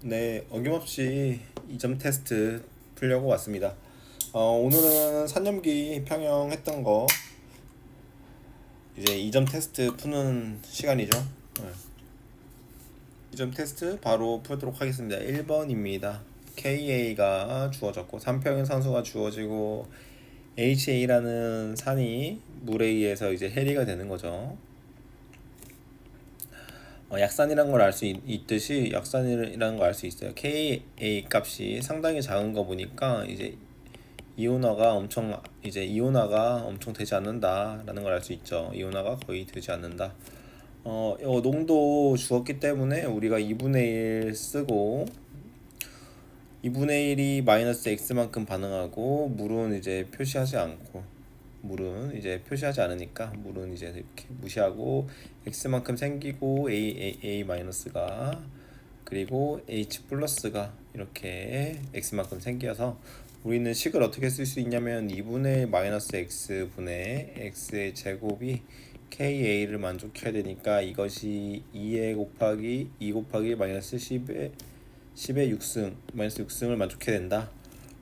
네, 어김없이 2점 테스트 풀려고 왔습니다. 오늘은 산념기 평형했던 거 이제 2점 테스트 푸는 시간이죠. 네. 2점 테스트 바로 풀도록 하겠습니다. 1번입니다. KA가 주어졌고 3평형 상수가 주어지고 HA라는 산이 물에 의해서 이제 해리가 되는 거죠. 약산이라는 걸 알 수 있듯이 약산이라는 걸 알 수 있어요. KA 값이 상당히 작은 거 보니까 이온화가 엄청 되지 않는다라는 걸 알 수 있죠. 이온화가 거의 되지 않는다. 농도 주었기 때문에 우리가 2분의 1 쓰고 2분의 1이 마이너스 x만큼 반응하고 물은 이제 표시하지 않으니까 물은 이제 이렇게 무시하고 x만큼 생기고 a 마이너스가 그리고 h 플러스가 이렇게 x만큼 생겨서 우리는 식을 어떻게 쓸 수 있냐면 2분의 마이너스 x 분의 x의 제곱이 ka를 만족해야 되니까 이것이 2 곱하기 마이너스 10의 6승 마이너스 6승을 만족해야 된다.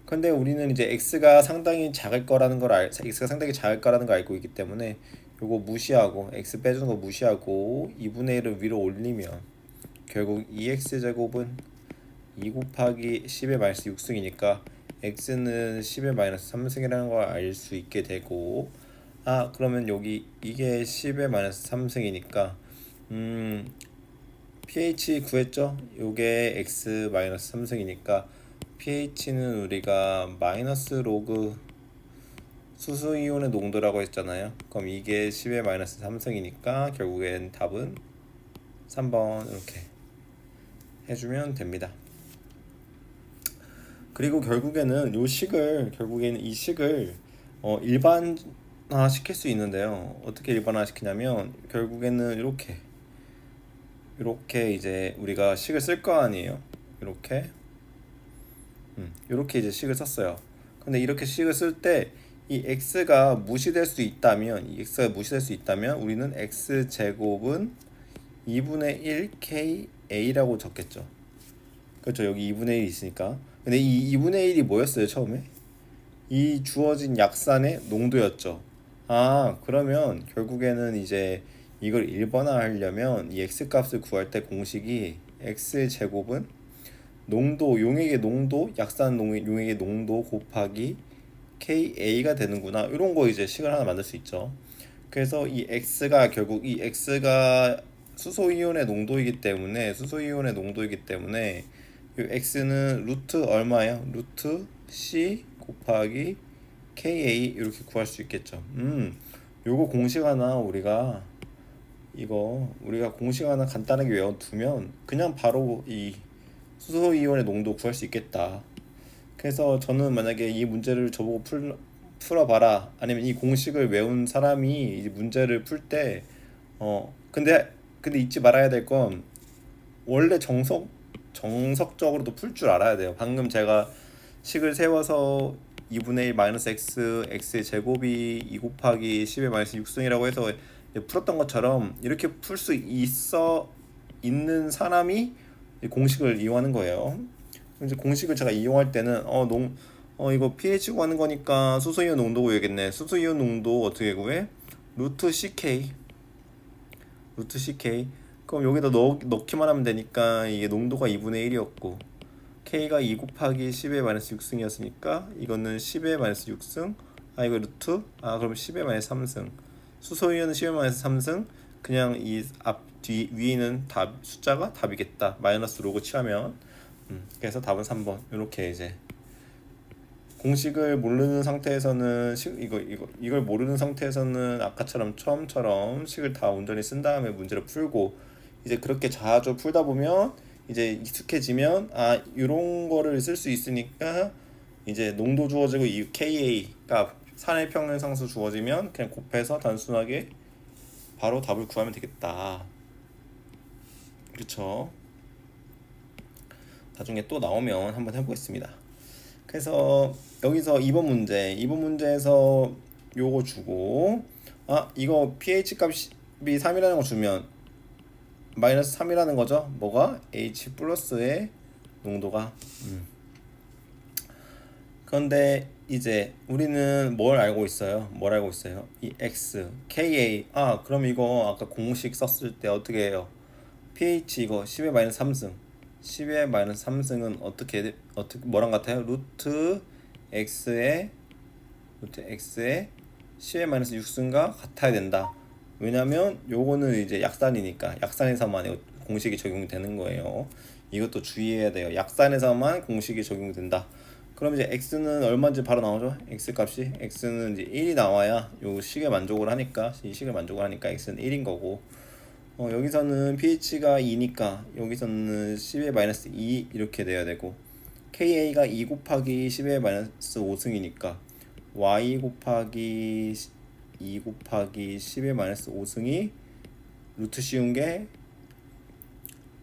근데 우리는 이제 x가 상당히 작을 거라는 걸 알고 있기 때문에 요거 무시하고 x 빼주는 거 무시하고 2분의 1을 위로 올리면 결국 2x 제곱은 2 곱하기 10의 마이너스 6승이니까 x는 10의 마이너스 3승이라는 걸 알 수 있게 되고 그러면 여기 이게 10의 마이너스 3승이니까 pH 구했죠? 요게 x 마이너스 3승이니까 pH는 우리가 마이너스 로그 수소이온의 농도라고 했잖아요. 그럼 이게 10의 마이너스 3승이니까 결국엔 답은 3번 이렇게 해주면 됩니다. 그리고 결국에는 이 식을 일반화 시킬 수 있는데요. 어떻게 일반화 시키냐면 결국에는 이렇게 이제 우리가 식을 쓸 거 아니에요. 이렇게 이제 식을 썼어요. 근데 이렇게 식을 쓸 때 이 x가 무시될 수 있다면 우리는 x 제곱은 2분의 1 ka라고 적겠죠. 그렇죠. 여기 2분의 1이 있으니까. 근데 이 2분의 1이 뭐였어요, 처음에? 이 주어진 약산의 농도였죠. 그러면 결국에는 이제 이걸 일반화하려면 이 x 값을 구할 때 공식이 x 제곱은 용액의 농도 곱하기 KA가 되는구나. 이런 거 이제 식을 하나 만들 수 있죠. 그래서 이 x가 수소이온의 농도이기 때문에 이 x는 루트 얼마예요? 루트 C 곱하기 KA 이렇게 구할 수 있겠죠. 요거 공식 하나 우리가 공식 하나 간단하게 외워두면 그냥 바로 이 수소이온의 농도 구할 수 있겠다. 그래서 저는 만약에 이 문제를 저보고 풀어봐라 아니면 이 공식을 외운 사람이 이 문제를 풀 때 근데 잊지 말아야 될 건 원래 정석적으로도 풀 줄 알아야 돼요. 방금 제가 식을 세워서 2분의 1 마이너스 x의 제곱이 2 곱하기 10의 마이너스 6승이라고 해서 풀었던 것처럼 이렇게 풀 수 있는 사람이 공식을 이용하는 거예요. 이제 공식을 제가 이용할 때는 이거 pH 구하는 거니까 수소이온 농도 구해야겠네. 수소이온 농도 어떻게 구해? 루트 CK. 그럼 여기다 넣기만 하면 되니까 이게 농도가 2분의 1이었고 K가 2 곱하기 10의 마이너스 6승이었으니까 이거는 10의 마이너스 6승 이거 루트 그럼 10의 마이너스 3승 수소이온은 10의 마이너스 3승 그냥 이 위에 있는 숫자가 답이겠다. 마이너스 로그 취하면 그래서 답은 3번. 이렇게 이제 공식을 모르는 상태에서는 이걸 모르는 상태에서는 아까처럼 처음처럼 식을 다 온전히 쓴 다음에 문제를 풀고 이제 그렇게 자주 풀다 보면 이제 익숙해지면 이런 거를 쓸 수 있으니까 이제 농도 주어지고 이 KA가 산의 평형상수 주어지면 그냥 곱해서 단순하게 바로 답을 구하면 되겠다. 그렇죠? 나중에 또 나오면 한번 해보겠습니다. 그래서 여기서 2번 문제에서 요거 주고 이거 pH 값이 3이라는 거 주면 마이너스 3이라는 거죠. 뭐가? H 플러스에 농도가. 그런데 이제 우리는 뭘 알고 있어요? 이 x, ka. 그럼 이거 아까 공식 썼을 때 어떻게 해요? pH 이거 10의 마이너스 3승. 10의 마이너스 3승은 어떻게 뭐랑 같아요? 루트 x의 10의 마이너스 6승과 같아야 된다. 왜냐면 요거는 이제 약산이니까 약산에서만 이거 공식이 적용되는 거예요. 이것도 주의해야 돼요. 약산에서만 공식이 적용된다. 그럼 이제 x는 얼마인지 바로 나오죠. x 값이 x는 이제 1이 나와야 요 식을 만족을 하니까 이 식을 만족을 하니까 x는 1인 거고, 여기서는 pH가 2니까 여기서는 10의 마이너스 2 이렇게 돼야 되고, ka가 2 곱하기 10의 마이너스 5승이니까 y 곱하기 2 곱하기 10의 마이너스 5승이 루트 씌운 게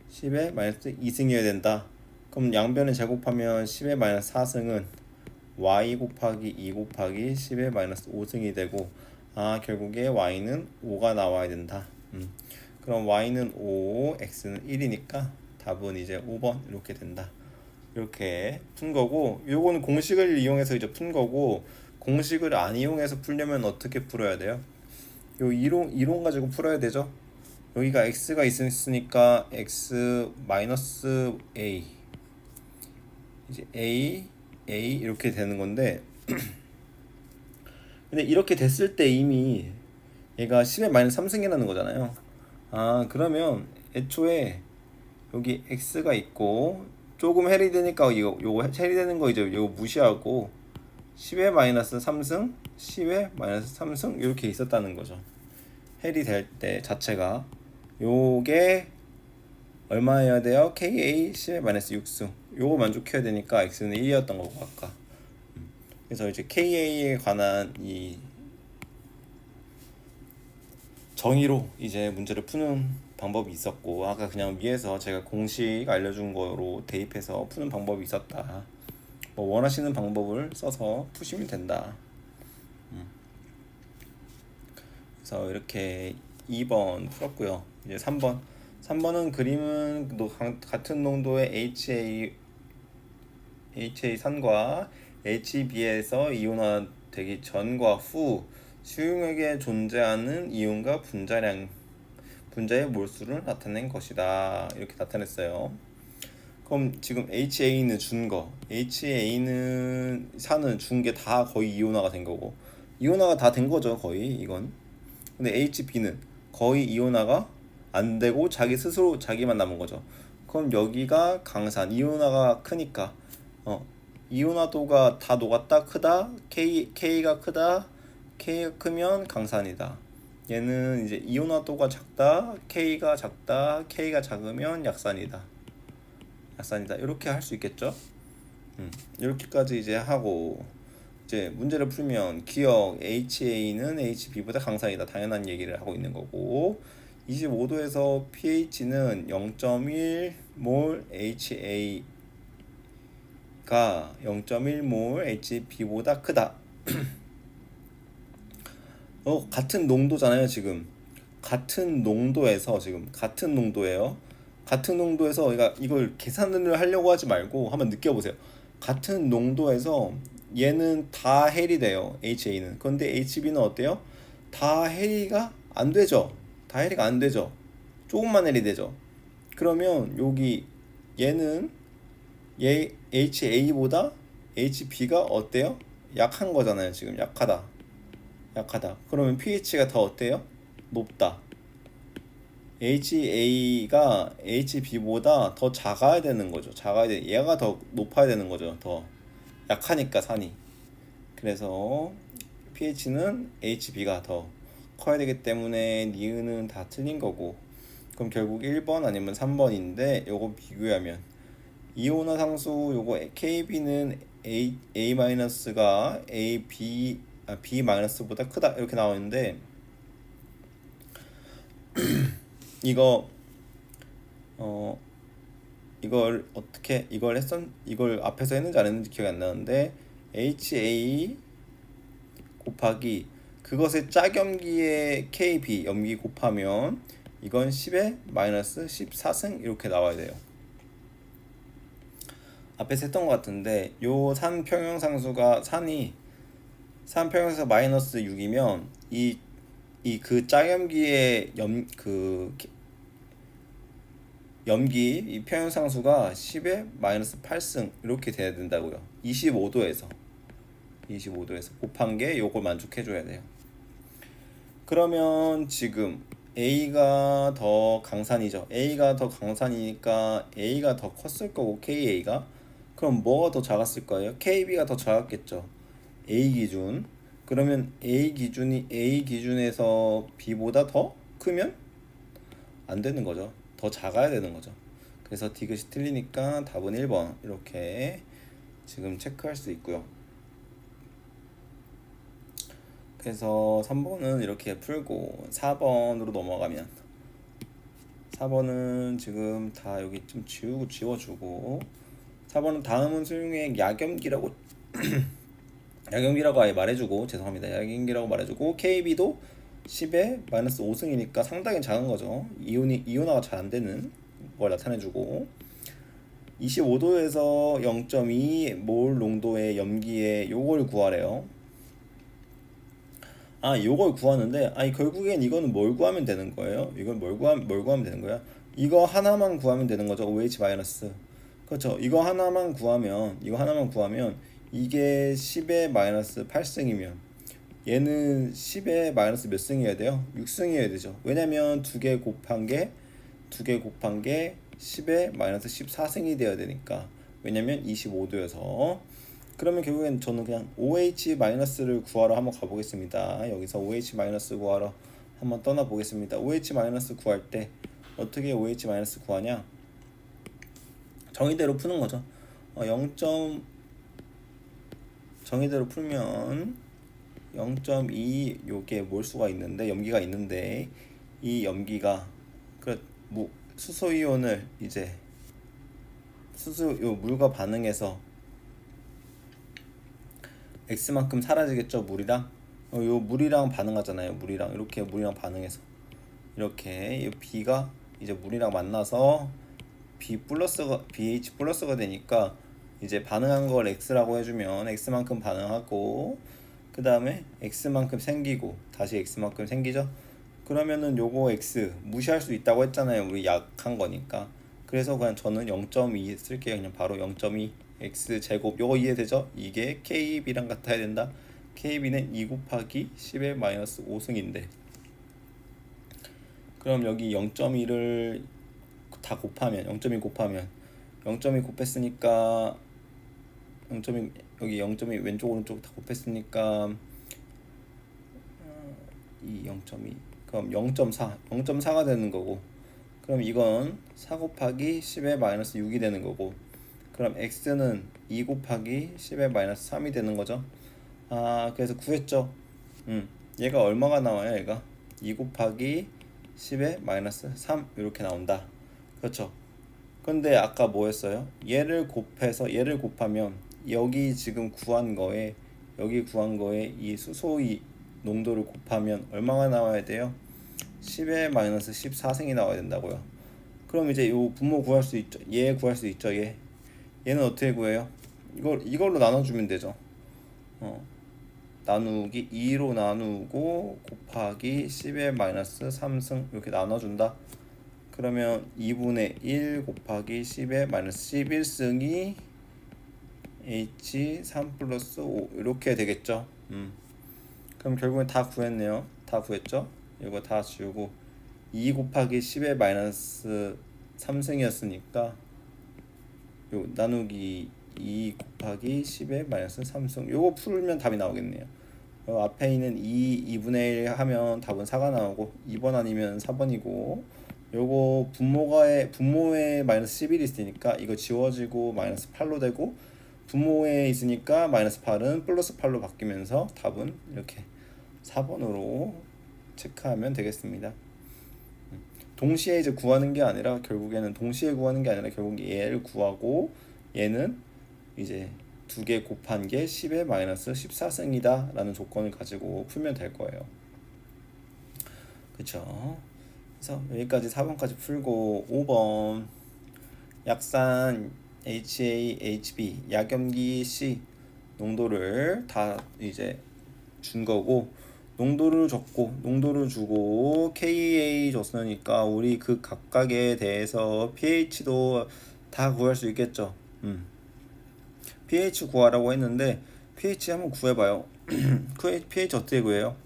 10의 마이너스 2승이어야 된다. 그럼 양변을 제곱하면 10의 마이너스 4승은 y 곱하기 2 곱하기 10의 마이너스 5승이 되고, 결국에 y는 5가 나와야 된다. 그럼 y는 5, x는 1이니까 답은 이제 5번 이렇게 된다. 이렇게 푼 거고, 요거는 공식을 이용해서 이제 푼 거고, 공식을 안 이용해서 풀려면 어떻게 풀어야 돼요? 요 이론 가지고 풀어야 되죠. 여기가 x가 있으니까 x 마이너스 a, 이제 a 이렇게 되는 건데 근데 이렇게 됐을 때 이미 얘가 10의 마이너스 3승이라는 거잖아요. 그러면 애초에 여기 x가 있고 조금 해리되니까 요거 해리되는 거 이제 요거 무시하고 10의 마이너스 3승, 10의 마이너스 3승 이렇게 있었다는 거죠. 해리 될 때 자체가 요게 얼마여야 돼요? ka 10의 마이너스 6승. 요거 만족해야 되니까 x는 1이었던 거고 아까. 그래서 이제 ka에 관한 이 정의로 이제 문제를 푸는 방법이 있었고, 아까 그냥 위에서 제가 공식 알려준 거로 대입해서 푸는 방법이 있었다. 뭐 원하시는 방법을 써서 푸시면 된다. 그래서 이렇게 2번 풀었고요. 이제 3번은 그림은 같은 농도의 HA 산과 HB에서 이온화 되기 전과 후 수용액에 존재하는 이온과 분자의 몰수를 나타낸 것이다. 이렇게 나타냈어요. 그럼 지금 HA는 산은 준 게 다 거의 이온화가 된 거고, 이온화가 다 된 거죠 거의 이건. 근데 HB는 거의 이온화가 안 되고 자기 스스로 자기만 남은 거죠. 그럼 여기가 강산, 이온화가 크니까 이온화도가 다 녹았다 크다, K가 크다, K가 크면 강산이다. 얘는 이제 이온화도가 작다, K가 작다, K가 작으면 약산이다. 이렇게 할 수 있겠죠? 이렇게까지 이제 하고, 이제 문제를 풀면 기억 HA는 HB보다 강산이다. 당연한 얘기를 하고 있는 거고, 25도에서 pH는 0.1몰 HA가 0.1몰 HB보다 크다. 같은 농도잖아요. 지금 같은 농도에서 그러니까 이걸 계산을 하려고 하지 말고 한번 느껴보세요. 같은 농도에서 얘는 다 헬이 돼요. HA는. 그런데 HB는 어때요? 다 헬이가 안 되죠. 조금만 헬이 되죠. 그러면 여기 얘는 HA보다 HB가 어때요? 약한 거잖아요. 지금 약하다. 그러면 pH가 더 어때요? 높다. HA가 HB보다 더 작아야 되는 거죠. 얘가 더 높아야 되는 거죠. 더 약하니까 산이. 그래서 pH는 HB가 더 커야 되기 때문에 니은은 다 틀린 거고, 그럼 결국 1번 아니면 3번인데 요거 비교하면 이온화 상수 요거 KB는 A-가 B-보다 크다 이렇게 나오는데, 이걸 이걸 앞에서 했는지 안 했는지 기억이 안 나는데 HA 곱하기 그것의 짝염기의 KB 염기 곱하면 이건 10의 마이너스 14승 이렇게 나와야 돼요. 앞에서 했던 것 같은데 요 산 평형상수가 산 평형에서 마이너스 6이면 이 그 짝염기의 염기 이 평형상수가 10의 마이너스 8승 이렇게 돼야 된다고요. 25도에서 곱한 게 요걸 만족해 줘야 돼요. 그러면 지금 A가 더 강산이죠. A가 더 강산이니까 A가 더 컸을 거고 KA가 그럼 뭐가 더 작았을 거예요? KB가 더 작았겠죠. A 기준. 그러면 A 기준에서 B보다 더 크면 안 되는 거죠. 더 작아야 되는 거죠. 그래서 디귿이 틀리니까 답은 1번 이렇게 지금 체크할 수 있고요. 그래서 3번은 이렇게 풀고 4번으로 넘어가면 4번은 지금 다 여기 좀 지워주고 4번은 다음은 수용의 야겸기라고 야경기라고 아예 말해주고 죄송합니다. 야경기라고 말해주고 KB도 10에 마이너스 5승이니까 상당히 작은 거죠. 이온화가 잘 안 되는 걸 나타내주고 25도에서 0.2 몰 농도의 염기에 요걸 구하래요. 요걸 구하는데 결국엔 이거는 뭘 구하면 되는 거예요? 이건 뭘 구하면 되는 거야? 이거 하나만 구하면 되는 거죠. OH 마이너스. 그렇죠. 이거 하나만 구하면 이게 10의 마이너스 8승이면 얘는 10의 마이너스 몇 승이어야 돼요? 6승이어야 되죠. 왜냐면 두 개 곱한 게 10의 마이너스 14승이 되어야 되니까. 왜냐면 25도여서. 그러면 결국엔 저는 그냥 OH 마이너스를 구하러 한번 가보겠습니다. 여기서 OH 마이너스 구하러 한번 떠나 보겠습니다. OH 마이너스 구할 때 어떻게 OH 마이너스 구하냐? 정의대로 푸는 거죠. 0. 정의대로 풀면 0.2 요게 몰수가 있는데 염기가 있는데 이 염기가 수소이온을 이제 요 물과 반응해서 X만큼 사라지겠죠. 물이랑 요 물이랑 반응하잖아요. 물이랑 반응해서 이렇게 이 B가 이제 물이랑 만나서 BH 플러스가 되니까 이제 반응한 걸 X라고 해주면 X만큼 반응하고 그 다음에 X만큼 생기고 다시 X만큼 생기죠. 그러면은 요거 X 무시할 수 있다고 했잖아요. 우리 약한 거니까. 그래서 그냥 저는 0.2 쓸게요. 그냥 바로 0.2 X 제곱 요거 이해되죠? 이게 KB랑 같아야 된다. KB는 2 곱하기 10의 마이너스 5승인데 그럼 여기 0.2를 다 곱하면 0.2 곱했으니까 0.2 여기 0.2 왼쪽 오른쪽 다 곱했으니까 이 0.2 그럼 0.4가 되는 거고 그럼 이건 4 곱하기 10의 마이너스 6이 되는 거고 그럼 x는 2 곱하기 10의 마이너스 3이 되는 거죠. 그래서 구했죠. 얘가 얼마가 나와요? 얘가 2 곱하기 10의 마이너스 3 이렇게 나온다. 그렇죠. 근데 아까 뭐 했어요? 얘를 곱하면 여기 지금 구한 거에 이 수소의 농도를 곱하면 얼마가 나와야 돼요? 10의 마이너스 14승이 나와야 된다고요. 그럼 이제 요 분모 구할 수 있죠. 얘 구할 수 있죠. 얘는 어떻게 구해요? 이걸로 나눠주면 되죠. 나누기 2로 나누고 곱하기 10의 마이너스 3승 이렇게 나눠준다. 그러면 2분의 1 곱하기 10의 마이너스 11승이 H3 플러스 5 이렇게 되겠죠. 그럼 결국엔 다 구했네요. 다 구했죠. 이거 다 지우고 2 곱하기 10의 마이너스 3승이었으니까 요 나누기 2 곱하기 10의 마이너스 3승 요거 풀면 답이 나오겠네요. 앞에 있는 2분의 1 하면 답은 4가 나오고 2번 아니면 4번이고 요거 분모에 마이너스 11이 있으니까 이거 지워지고 마이너스 8로 되고 분모에 있으니까 마이너스 8은 플러스 8로 바뀌면서 답은 이렇게 4번으로 체크하면 되겠습니다. 동시에 이제 구하는 게 아니라 결국 얘를 구하고 얘는 이제 두 개 곱한 게 10의 마이너스 14승이다 라는 조건을 가지고 풀면 될 거예요. 그쵸? 그래서 여기까지 4번까지 풀고 5번 약산 HA, HB 약염기 C 농도를 다 이제 준 거고, 농도를 주고 KA 줬으니까 우리 그 각각에 대해서 pH도 다 구할 수 있겠죠. pH 구하라고 했는데 pH 한번 구해봐요. pH 어떻게 구해요?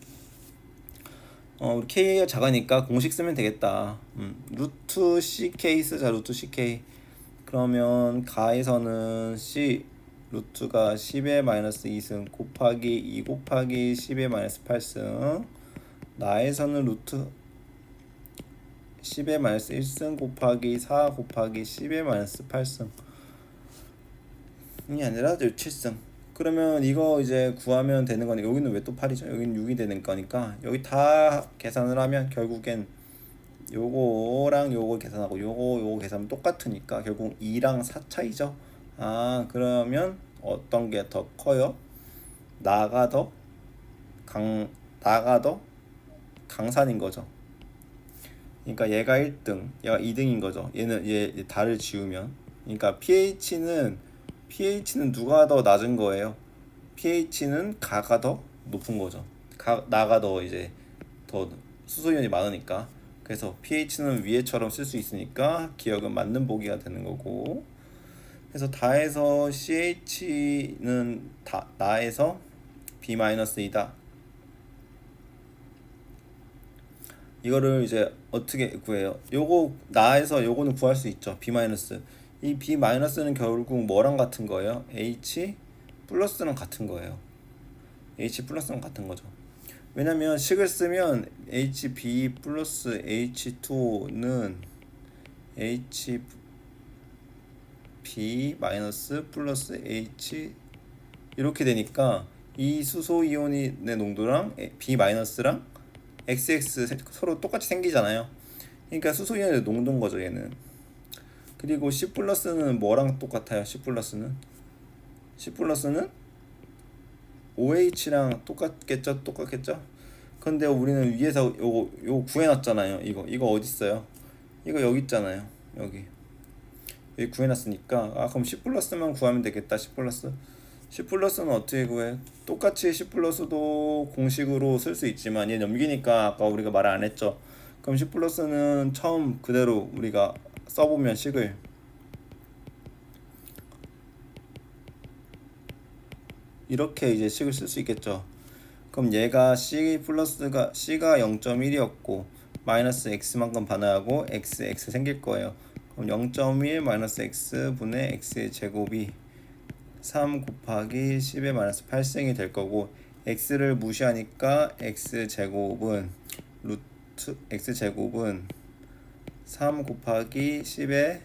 우리 K가 작으니까 공식 쓰면 되겠다. 루트 CK 쓰자. 루트 CK. 그러면 가에서는 C 루트가 10의 마이너스 2승 곱하기 2 곱하기 10의 마이너스 8승, 나에서는 루트 10의 마이너스 1승 곱하기 4 곱하기 10의 마이너스 8승 이 아니라 7승. 그러면 이거 이제 구하면 되는 거니까, 여기는 왜 또 8이죠? 여기는 6이 되는 거니까 여기 다 계산을 하면 결국엔 요거랑 요거 계산하고 요거 계산하면 똑같으니까 결국 2랑 4 차이죠. 아, 그러면 어떤 게 더 커요? 나가 더 강산인 거죠. 그러니까 얘가 1등, 얘가 2등인 거죠. 얘 달을 지우면. 그러니까 pH는 누가 더 낮은 거예요? pH는 가가 더 높은 거죠. 나가 더 이제 더 수소이온이 많으니까. 그래서 pH는 위에처럼 쓸 수 있으니까 기억은 맞는 보기가 되는 거고. 그래서 다해서 CH는 나에서 B-이다. 이거를 이제 어떻게 구해요? 요거 나에서 요거는 구할 수 있죠. B-. 이 B-는 결국 뭐랑 같은 거예요? H 플러스랑 같은 거예요. H 플러스랑 같은 거죠. 왜냐면 식을 쓰면 HB 플러스 H2는 HB 마이너스 플러스 H 이렇게 되니까 이 수소 이온의 농도랑 B 마이너스랑 XX 서로 똑같이 생기잖아요. 그러니까 수소 이온의 농도인 거죠, 얘는. 그리고 C 플러스는 뭐랑 똑같아요? C 플러스는 OH랑 똑같겠죠? 근데 우리는 위에서 요거 구해놨잖아요. 이거 어디 있어요? 이거 여기 있잖아요. 여기 구해놨으니까, 그럼 C 플러스만 구하면 되겠다. C 플러스는 어떻게 구해? 똑같이 C 플러스도 공식으로 쓸 수 있지만 얘 넘기니까 아까 우리가 말 안 했죠. 그럼 C 플러스는 처음 그대로 우리가 써보면 식을 이렇게 이제 식을 쓸 수 있겠죠. 그럼 얘가 C 플러스가 C가 0.1이었고 마이너스 X만큼 반응하고 X 생길 거예요. 그럼 0.1 마이너스 X 분의 X의 제곱이 3 곱하기 10의 마이너스 8승이 될 거고, X를 무시하니까 X제곱은 3 곱하기 10의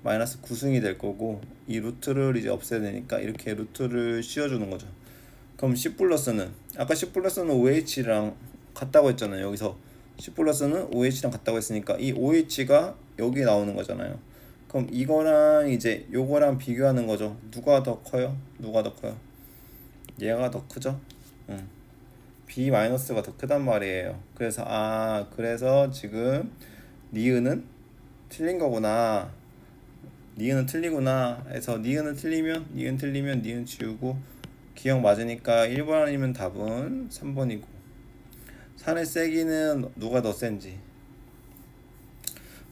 마이너스 9승이 될 거고, 이 루트를 이제 없애야 되니까 이렇게 루트를 씌워주는 거죠. 그럼 C 플러스는 아까 C 플러스는 OH랑 같다고 했잖아요. 여기서 C 플러스는 OH랑 같다고 했으니까 이 OH가 여기 나오는 거잖아요. 그럼 이거랑 이제 요거랑 비교하는 거죠. 누가 더 커요? 얘가 더 크죠? B 마이너스가 더 크단 말이에요. 그래서 지금 니은은 틀린 거구나. 니은은 틀리구나 해서 니은 틀리면 니은 지우고 기억 맞으니까 1번 아니면 답은 3번이고, 산의 세기는 누가 더 센지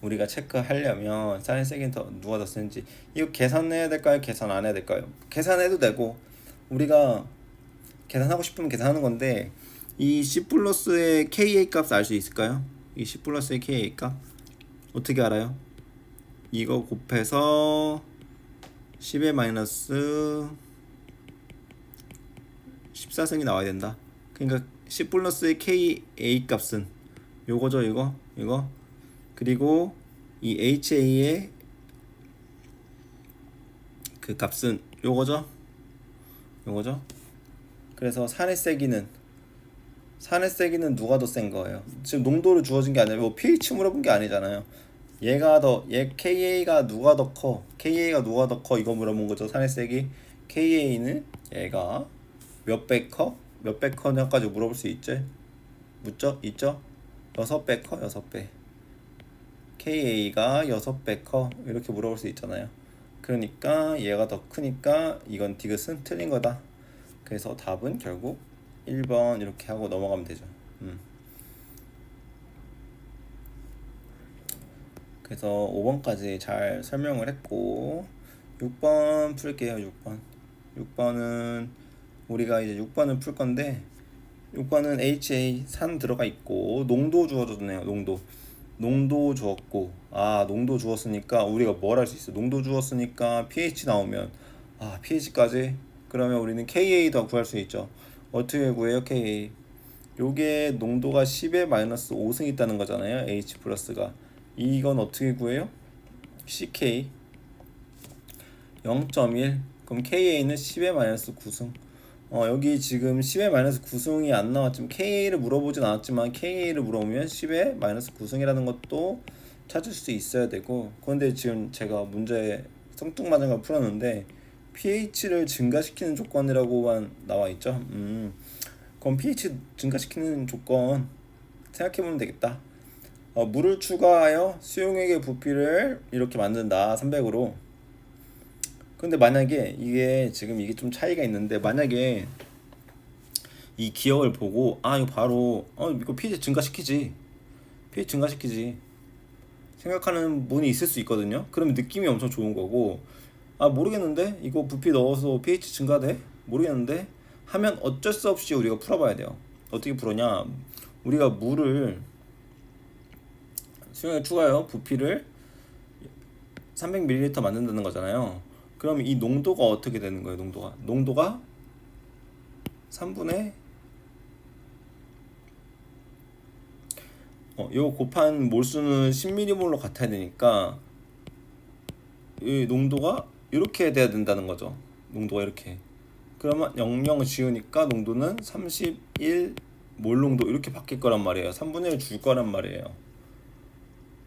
우리가 체크하려면 산의 세기는 누가 더 센지 이거 계산해야 될까요? 계산 안 해야 될까요? 계산해도 되고, 우리가 계산하고 싶으면 계산하는 건데, 이 C 플러스의 KA 값 알 수 있을까요? 이 C 플러스의 KA 값 어떻게 알아요? 이거 곱해서 10의 마이너스 14승이 나와야 된다. 그러니까 C 플러스의 KA 값은 요거죠. 이거 그리고 이 HA의 그 값은 요거죠. 그래서 산의 세기는 누가 더 센 거예요? 지금 농도를 주어진 게 아니라 pH 물어본 게 아니잖아요. 얘 KA가 누가 더 커? 이거 물어본 거죠. 산의 세기. KA는 얘가 몇 배 커? 몇 배 커냐까지 물어볼 수 있죠? 있죠? 6배 커. KA가 6배 커. 이렇게 물어볼 수 있잖아요. 그러니까 얘가 더 크니까 이건 디귿은 틀린 거다. 그래서 답은 결국 1번 이렇게 하고 넘어가면 되죠. 그래서 5번까지 잘 설명을 했고 6번 풀게요. 6번은 우리가 이제 6번을 풀 건데 6번은 HA 산 들어가 있고 농도 주어졌네요. 농도 주었고 농도 주었으니까 우리가 뭘 할 수 있어? 농도 주었으니까 pH 나오면 pH까지 그러면 우리는 KA도 구할 수 있죠. 어떻게 구해요? KA 요게 농도가 10에 마이너스 5승 있다는 거잖아요. H 플러스가 이건 어떻게 구해요? CK 0.1 그럼 KA는 10에 마이너스 9승 여기 지금 10에 마이너스 9승이 안 나왔지만 KA를 물어보진 않았지만 KA를 물어보면 10에 마이너스 9승이라는 것도 찾을 수 있어야 되고 그런데 지금 제가 문제 성뚱맞은 걸 풀었는데 pH를 증가시키는 조건이라고만 나와 있죠. 그럼 pH 증가시키는 조건 생각해보면 되겠다. 물을 추가하여 수용액의 부피를 이렇게 만든다 300으로. 근데 만약에 이게 지금 이게 좀 차이가 있는데 만약에 이 기억을 보고 이거 바로 이거 pH 증가시키지 생각하는 분이 있을 수 있거든요. 그러면 느낌이 엄청 좋은 거고 모르겠는데 이거 부피 넣어서 pH 증가돼? 모르겠는데 하면 어쩔 수 없이 우리가 풀어봐야 돼요. 어떻게 풀었냐 우리가 물을 수용액 추가요 부피를 300ml 만든다는 거잖아요. 그럼 이 농도가 어떻게 되는 거예요? 농도가 3분의 요 곱한 몰수는 10ml로 같아야 되니까 이 농도가 이렇게 돼야 된다는 거죠. 농도가 이렇게 그러면 00을 지우니까 농도는 31 몰농도 이렇게 바뀔 거란 말이에요. 3분의 1 줄 거란 말이에요.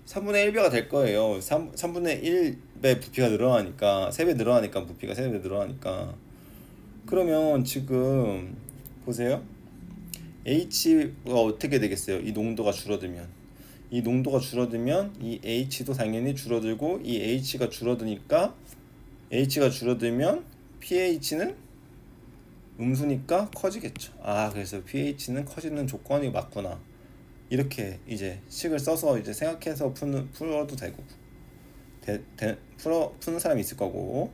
3분의 1배가 될 거예요. 3분의 1배 부피가 늘어나니까 3배 늘어나니까 부피가 3배 늘어나니까 그러면 지금 보세요. H가 어떻게 되겠어요? 이 농도가 줄어들면 이 H도 당연히 줄어들고 이 H가 줄어드니까 H가 줄어들면 pH는 음수니까 커지겠죠. 그래서 pH는 커지는 조건이 맞구나. 이렇게 이제 식을 써서 이제 생각해서 풀어도 되고 푸는 사람이 있을 거고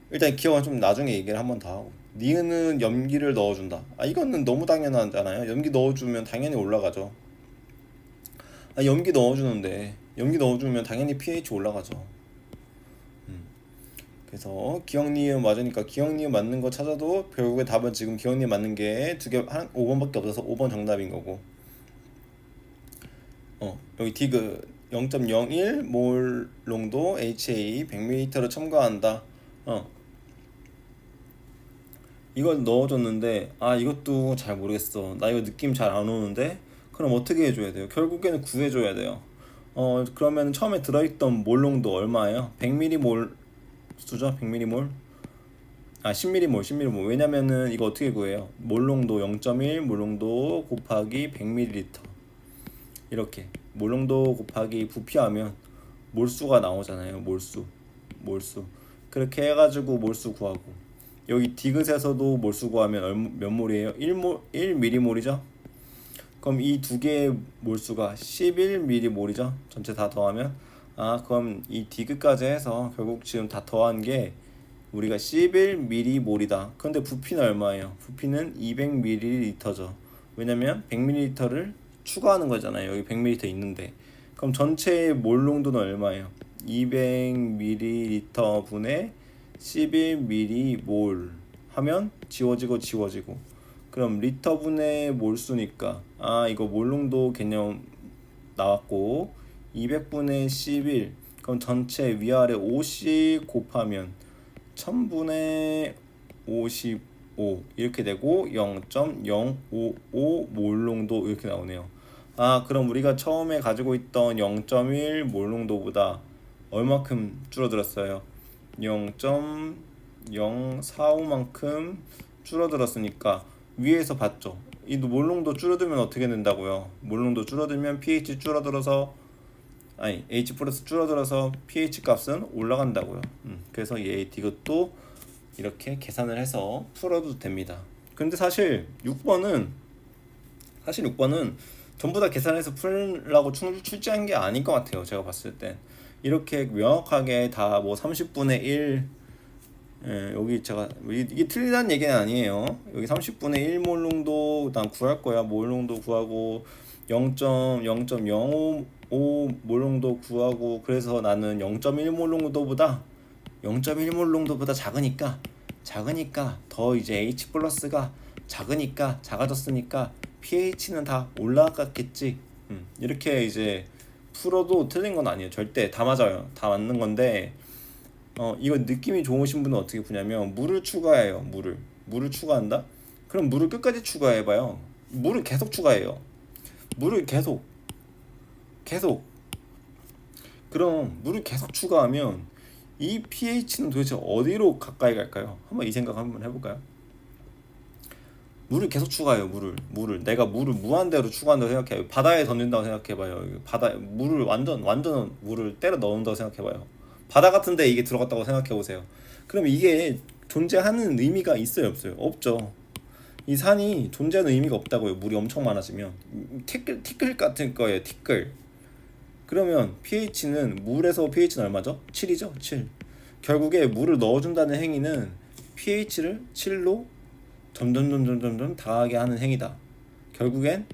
일단 기억은 좀 나중에 얘기를 한 번 더 하고 니은은 염기를 넣어준다. 이거는 너무 당연하잖아요. 염기 넣어주면 당연히 올라가죠. 염기 넣어주면 당연히 pH 올라가죠. 그래서 기억 니은 맞으니까 기억 니은 맞는 거 찾아도 결국에 답은 지금 기억 니은 맞는 게 5번밖에 없어서 5번 정답인 거고 여기 디귿 0.01 몰 농도 HA 100ml를 첨가한다. 이걸 넣어줬는데 이것도 잘 모르겠어. 나 이거 느낌 잘 안 오는데 그럼 어떻게 해줘야 돼요? 결국에는 구해줘야 돼요. 그러면 처음에 들어있던 몰 농도 얼마예요? 100ml 수죠? 100ml 10ml 왜냐면은 이거 어떻게 구해요? 몰농도 0.1 몰농도 곱하기 100ml 이렇게 몰농도 곱하기 부피하면 몰수가 나오잖아요. 몰수 그렇게 해가지고 몰수 구하고 여기 디귿에서도 몰수 구하면 몇 몰이에요? 1mm몰이죠? 그럼 이 두 개의 몰수가 11mm몰이죠? 전체 다 더하면 그럼 이 디귿까지 해서 결국 지금 다 더한 게 우리가 11mm몰이다. 그런데 부피는 얼마예요? 부피는 200ml죠. 왜냐면 100ml를 추가하는 거잖아요. 여기 100ml 있는데 그럼 전체의 몰 농도는 얼마예요? 200ml 분의 11mm몰 하면 지워지고 그럼 리터분의 몰수니까 이거 몰농도 개념 나왔고 200분의 11 그럼 전체 위아래 50 곱하면 1000분의 55 이렇게 되고 0.055 몰농도 이렇게 나오네요. 그럼 우리가 처음에 가지고 있던 0.1 몰농도보다 얼마큼 줄어들었어요? 0.045만큼 줄어들었으니까 위에서 봤죠. 이 몰농도 줄어들면 어떻게 된다고요? 몰농도 줄어들면 pH 줄어들어서 아니 H 플러스 줄어들어서 pH 값은 올라간다고요. 그래서 이것도 이렇게 계산을 해서 풀어도 됩니다. 근데 사실 6번은 전부 다 계산해서 풀라고 출제한 게 아닌 것 같아요. 제가 봤을 땐 이렇게 명확하게 다 뭐 30분의 1 여기 제가 이게 틀리다는 얘기는 아니에요. 여기 30분의 1 몰롱도 난 구할 거야. 몰롱도 구하고 0.05 몰롱도 구하고 그래서 나는 0.1 몰롱도보다 작으니까 더 이제 H 플러스가 작아졌으니까 pH는 다 올라갔겠지. 이렇게 이제 풀어도 틀린 건 아니에요. 절대 다 맞아요. 다 맞는 건데 이거 느낌이 좋으신 분은 어떻게 푸냐면 물을 추가해요. 물을 추가한다? 그럼 물을 끝까지 추가해봐요. 물을 계속 추가해요. 물을 계속 그럼 물을 계속 추가하면 이 pH는 도대체 어디로 가까이 갈까요? 한번 이 생각 한번 해볼까요? 물을 계속 추가해요. 내가 물을 무한대로 추가한다고 생각해요. 바다에 던진다고 생각해봐요. 물을 완전 물을 때려 넣는다고 생각해봐요. 바다 같은데 이게 들어갔다고 생각해보세요. 그럼 이게 존재하는 의미가 있어요, 없어요? 없죠. 이 산이 존재하는 의미가 없다고요. 물이 엄청 많아지면 티끌 같은 거예요. 티끌. 그러면 pH는 물에서 pH는 얼마죠? 7이죠? 7. 결국에 물을 넣어준다는 행위는 pH를 7로 점점 다하게 하는 행위다. 결국엔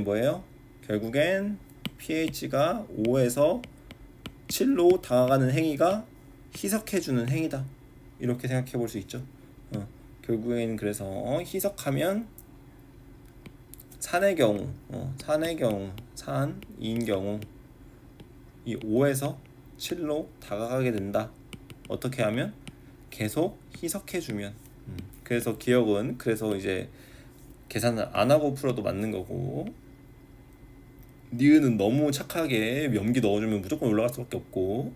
뭐예요? 결국엔 pH가 5에서 7로 다가가는 행위가 희석해주는 행위다. 이렇게 생각해 볼 수 있죠. 결국엔 그래서 희석하면 산의 경우, 산인 경우 이 5에서 7로 다가가게 된다. 어떻게 하면? 계속 희석해주면. 그래서 기억은 그래서 이제 계산을 안 하고 풀어도 맞는 거고, 니은은 너무 착하게 염기 넣어주면 무조건 올라갈 수밖에 없고.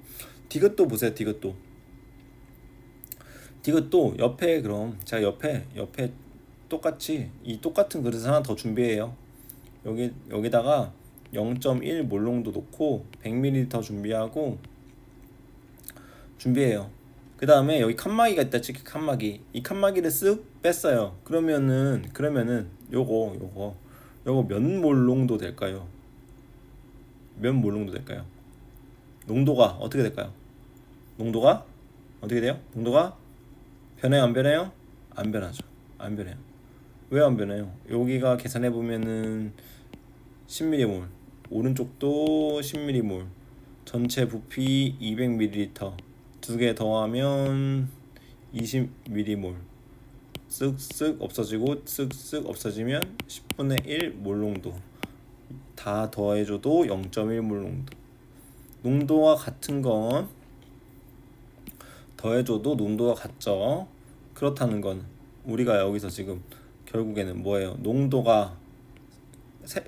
디귿도 보세요. 디귿도 옆에 그럼 제가 옆에 똑같이 이 똑같은 그릇을 하나 더 준비해요. 여기다가 0.1 몰롱도 놓고 100ml 준비해요. 그 다음에 여기 칸막이가 있다 치 칸막이. 이 칸막이를 쓱 뺐어요. 그러면은 요거 몇 몰롱도 될까요? 농도가 어떻게 될까요? 농도가 어떻게 돼요? 농도가 변해요, 안 변해요? 안 변하죠. 안 변해요. 왜 안 변해요? 여기가 계산해 보면은 10m몰, 오른쪽도 10m몰, 전체 부피 200ml, 두 개 더하면 20m몰. 쓱쓱 없어지고 쓱쓱 없어지면 10분의 1 몰롱도. 다 더해줘도 0.1 몰롱도. 농도와 같은 건 더해줘도 농도가 같죠. 그렇다는 건 우리가 여기서 지금 결국에는 뭐예요?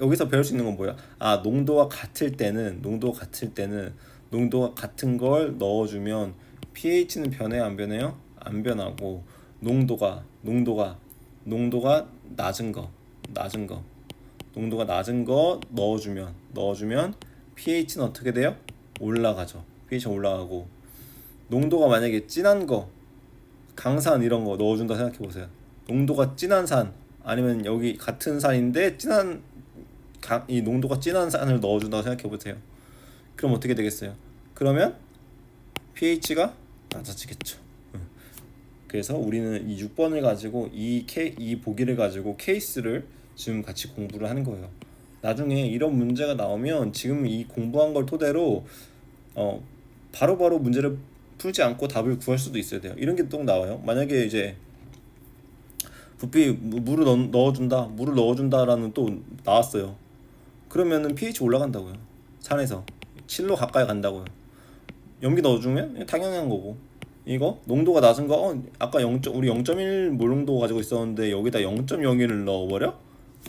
여기서 배울 수 있는 건 뭐야? 농도가 같을 때는 농도가 같은 걸 넣어주면 pH는 변해요, 안 변해요? 안 변하고 농도가 낮은 거 농도가 낮은 거 넣어주면 pH는 어떻게 돼요? 올라가죠. pH는 올라가고, 농도가 만약에 진한 거, 강산 이런 거 넣어준다 생각해 보세요. 농도가 진한 산, 아니면 여기 같은 산인데 이 농도가 진한 산을 넣어준다고 생각해 보세요. 그럼 어떻게 되겠어요? 그러면 pH가 낮아지겠죠. 그래서 우리는 이 6번을 가지고 이 보기를 가지고 케이스를 지금 같이 공부를 하는 거예요. 나중에 이런 문제가 나오면 지금 이 공부한 걸 토대로 바로바로 문제를 풀지 않고 답을 구할 수도 있어야 돼요. 이런 게 또 나와요. 만약에 이제 부피 물을 넣어준다라는 또 나왔어요. 그러면은 pH 올라간다고요. 산에서 7로 가까이 간다고요. 염기 넣어주면 당연한 거고, 이거 농도가 낮은 거 아까 우리 0.1 몰롱도 가지고 있었는데 여기다 0.01을 넣어버려?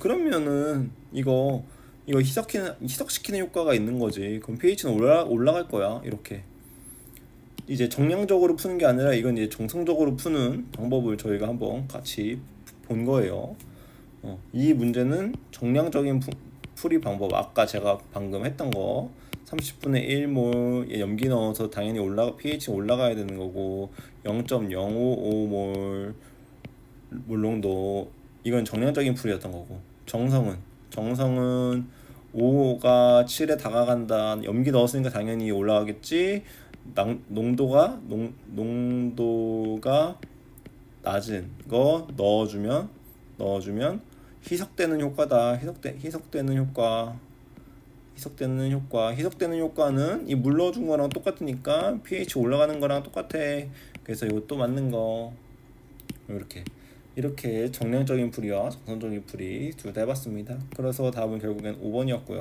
그러면은 이거 희석시키는 효과가 있는 거지. 그럼 pH는 올라갈 거야. 이렇게 이제 정량적으로 푸는 게 아니라 이건 이제 정성적으로 푸는 방법을 저희가 한번 같이 본 거예요. 이 문제는 정량적인 풀이 방법 아까 제가 방금 했던 거 30분의 1몰 염기 넣어서 당연히 pH 올라가야 되는 거고 0.055몰 물농도 이건 정량적인 풀이었던 거고 정성은 5가 7에 다가간다. 염기 넣었으니까 당연히 올라가겠지. 농도가 낮은 거 넣어주면 희석되는 효과다. 희석되는 효과는 이 물 넣어준 거랑 똑같으니까 pH 올라가는 거랑 똑같아. 그래서 이것도 맞는 거. 이렇게 정량적인 풀이와 정성적인 풀이 둘 다 해봤습니다. 그래서 답은 결국엔 5번이었고요.